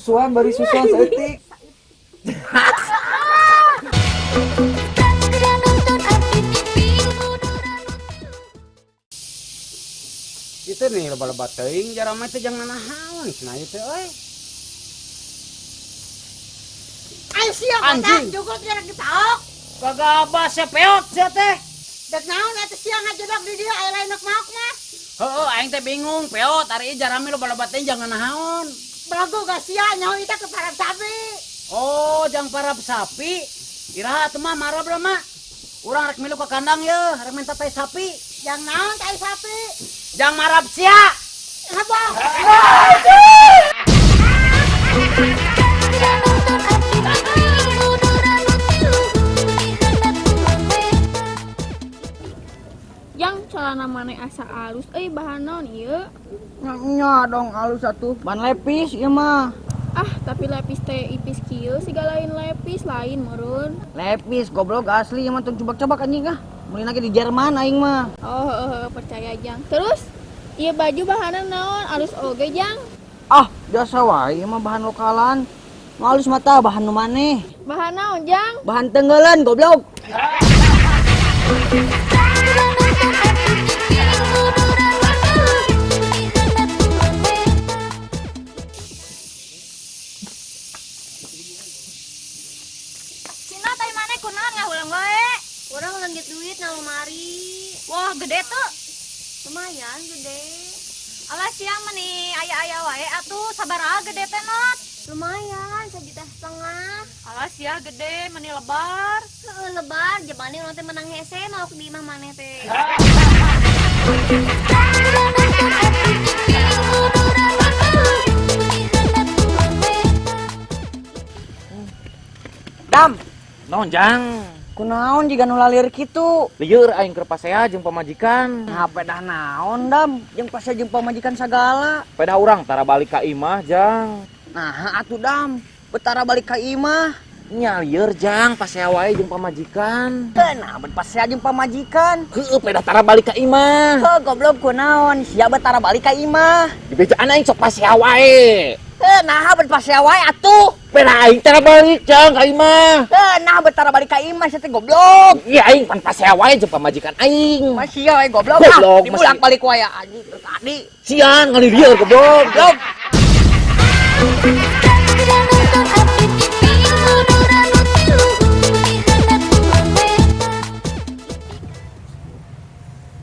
susuan bari susuan seetik. Itu nih lebar-lebar teuing jarang mah teh jangan nahaun cenah ieu teh euy. Ayo siap Anjing. juga jarak ditaok. Kagak basa peot sia teh. Dek naon eta siang ngajebak di dia aya lain mauk mah. Heueuh aing teh bingung peot ari ieu jarang mah lebar-lebar teuing jangan nahaun. Belagu gak sia nyaho eta ke parab sapi. Oh, jang parab sapi. Iraha teu mah marab lah mah. Urang rek milu ka kandang ye, rek minta tai sapi. Yang naon tai sapi. Jang marab sia. Apa? Yang celana maneh asa alus, bahan naon ieu? Nya dong alus atuh. Ban lepis ieu mah. Ah, tapi lepis teh ipis kieu siga lain lepis lain meureun. Lepis goblok asli ieu mah tong coba-coba anjing ah. Mulai lagi di Jerman aing mah. Oh, percaya Jang. Terus ieu baju bahanna naon? Alus oge Jang? Ah, biasa wae ieu mah bahan lokalan. Nu alus mata bahan nu maneh. Bahan naon Jang? Bahan tenggelen goblok. Cina tadi mana kunaon ngahulang wae? Urang lanjut duit na lemari. Wah, gede tuh. Lumayan gede. Alah siang mah nih aya-aya wae atuh sabaraha gede teh not? Lumayan 1,5 juta. Alah sia gede meni lebar. Heeh lebar, jemane urang teh menang hese mau di imah maneh teh. Dam, Naon jang? kunaon jiga nu lalir kitu? Lieur aing keur pasea jeung pamajikan. Hape dah naon dam, jeung pasea jeung pamajikan sagala. Peda urang tara balik ka imah jang. Nah, atuh dam, betara balik ka imah. Nya lieur jang pasea wae jeung pamajikan. Nah, bet pasea jeung pamajikan. Heueuh peda tara balik ka imah. Heuh, goblok kunaon, sia betara balik ka imah. Di bejaan aing sok pasea wae. Nah, bet pasea wae atuh. Peda aing tara balik jang ka imah. Nah, betara balik ka imah sia teh goblok. Iya aing pan pasea wae jeung pamajikan aing. Masih ya goblok. Goblok, Dibulak masih. balik wae anjing tadi. Sian ngali lieur goblok. Goblok.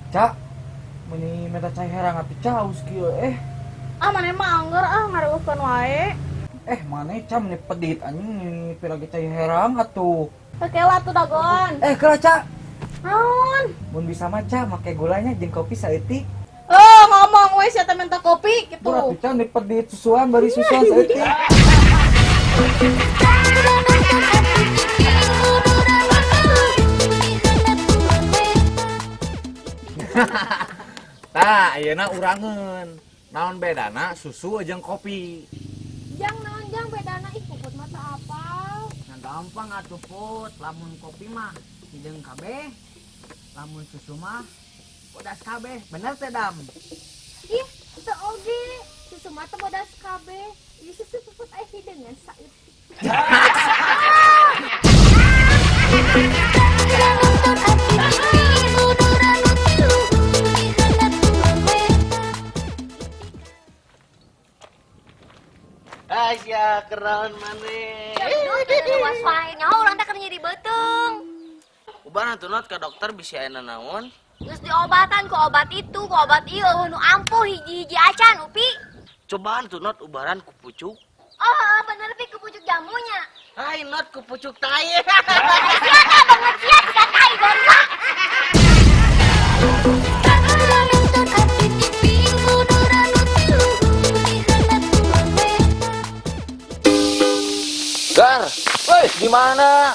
Cak, meni meta cai herang atuh caus kieu Ah, maneh mah anggar ngareukeun wae. maneh cam nih pedit anjing nih piragi cai herang atuh. Kakela tuh dagon. Kera Cak, Naon? mun bisa mah Cak make gulanya jeung kopi saeutik. Oh, ngomong we sia teh minta kopi gitu. Burak Cak nih pedit susuan bari susuan saeutik. Tah ayeuna urangeun. Naon bedana susu jeung kopi? Jang naon Jang bedana ih puput mata apa? Nah gampang atuh put, lamun kopi mah hideung kabeh. Lamun susu mah bodas kabeh. Bener teh Dam? Ih, teu oge. Susu mata bodas kabeh. Ieu susu puput aya hideungan saeutik. Asya kenaon maneh. Luas wae nyaho urang teh keur nyeri beuteung. Ubah nantunot ke dokter bisa enak naon. Geus diobatan ku obat itu, ku obat ieu nu ampuh hiji-hiji acan Upi. Cobaan tunot ubaran ku pucuk. Oh, bener Pi ku pucuk jamunya. Hai not ku pucuk tai. Siapa banget sia siga tai goblok. Gar, woi gimana?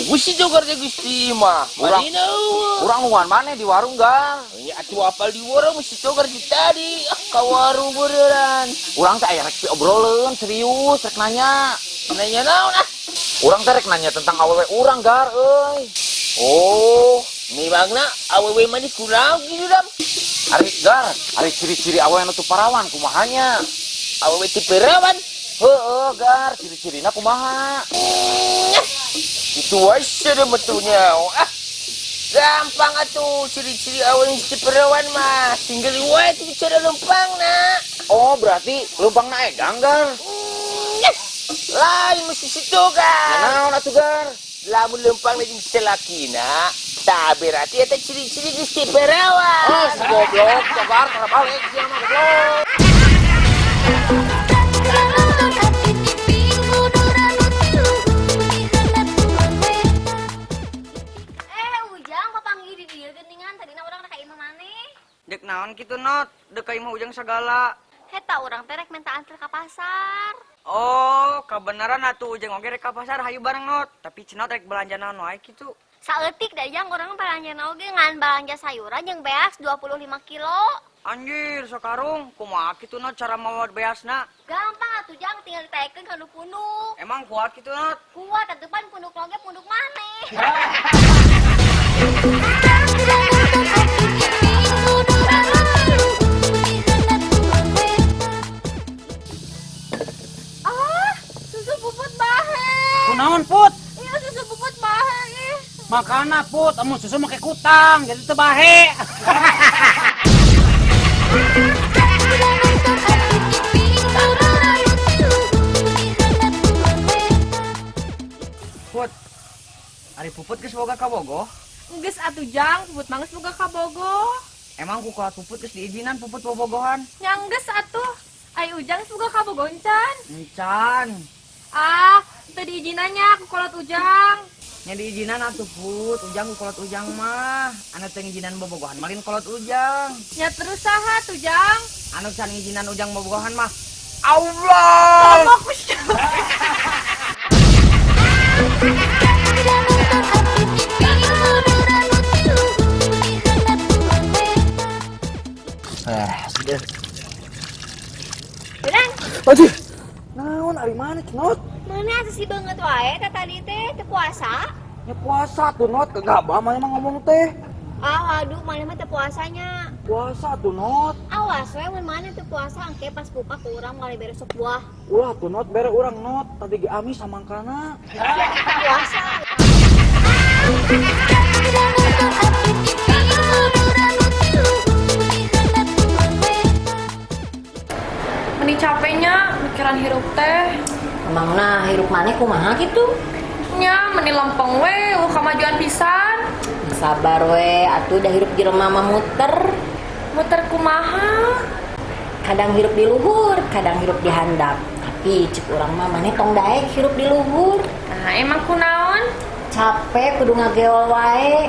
Gusti jogar je Gusti mah. Urang nuan mana di warung Gar? Ya atuh apal di warung mesti jogar di tadi. Ka warung beneran. Urang teh aya rek obroleun serius rek nanya. Nanya naon ah? Urang teh rek nanya tentang awewe urang Gar euy. Oh, mimangna awewe mah di kurang gitu dam. Ari Gar, ari ciri-ciri awewe nu teu parawan kumahanya? Awewe tipe perawan. Heeh, Gar, ciri-cirina kumaha? Itu aja deh betulnya. Gampang atuh ciri-ciri awewe tipe perawan mah. Tinggal wae itu bicara lempang nak. Oh, berarti lumpang naik Gar. Lain mesti situ, Gar. Naon atuh Gar? Lamun lempang lagi bisa laki nak. Tak berarti ada ciri-ciri di tipe perawan. Oh, si goblok, Gar, kenapa balik sih mah goblok? Ujang papanggih di dieu geuningan tadina urang rek ka imah maneh. Dek naon kitu not? Dek ka imah Ujang sagala. Heta urang teh rek minta antar ka pasar. Oh, kebenaran atuh Ujang oge rek ka pasar hayu bareng not. Tapi cenot rek belanja naon wae kitu. Saeutik da Jang urang belanjana oge ngan belanja sayuran jeung beas 25 kilo. Anjir, sakarung kumaha kitu not cara mawa beasna? Gampang atuh Jang tinggal ditaekeun ka punduk. Emang kuat kitu not? Kuat atuh pan punduk loge punduk maneh. Susu puput bahe. Kunaon Put? Iya susu puput bahe ih. Makana Put, amun susu make kutang, jadi teu bahe. Put. Ari puput geus boga ka Bogo? Geus atuh Jang, puput mangges boga ka Bogo. Emang ku kuat puput geus diizinan puput bobogohan? Nyang geus atuh. Ai Ujang geus boga ka Bogo encan. Encan. Ah, teu diizinannya ku kolot Ujang. Nya diizinan atuh Put, Ujang ku kolot Ujang mah. Anu teu ngijinan bobogohan malin kolot Ujang. Ya terus saha tuh Jang? Anu can ngijinan Ujang bobogohan mah Allah. Sudah. Urang, Aduh. Naon ari mana cenot? mana atuh si beungeut wae ka tadi teh teu puasa? Ya puasa tuh not, kegabah mah emang ngomong teh. Ah, waduh, mana mah teu puasanya. Puasa tuh not. Awas we mun mana teu puasa engke pas buka ke urang kali beres sok buah. Ulah tuh not bere urang not, tadi ge ami samangkana. Puasa. Meni capeknya mikiran hirup teh. Emangna hirup maneh kumaha gitu? Nya meni lempeng we, kamajuan pisan. Sabar we, atuh dah hirup jelema mah muter. Muter kumaha? Kadang hirup di luhur, kadang hirup di handap. Tapi cek urang mah maneh tong daek hirup di luhur. Nah, emang kunaon? Capek kudu ngageol wae.